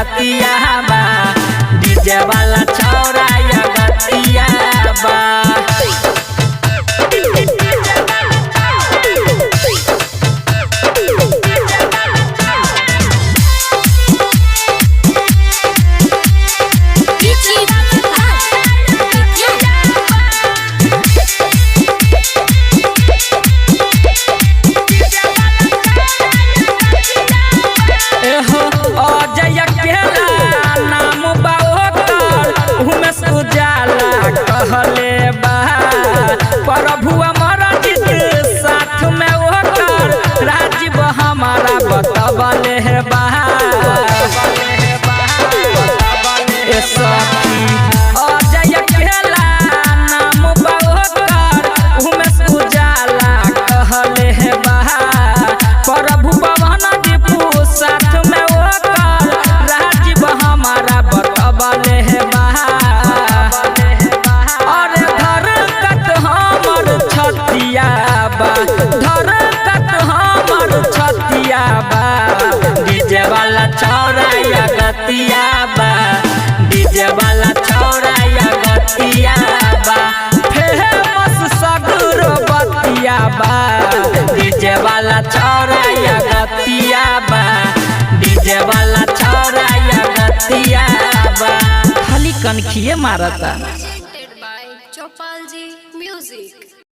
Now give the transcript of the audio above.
गतिया बा डीजे वाला छौरा या गतिया बा। कहले बा प्रभु हमारा जिस साथ में होकर राजीव हमारा बतबले है बा अजय खेला नाम बा होकर उमेश उजाला कहले है बा प्रभु पवन दीपू साथ में होकर राजीव हमारा बतबले है बा। धरकत हमर छतिया बा डीजे वाला छौरा या गतिया बा डीजे वाला छौरा या गतिया बा फेमस सगरो बतिया बा डीजे वाला छौरा या गतिया बा डीजे वाला छौरा या गतिया बा खाली कनखिए मारता।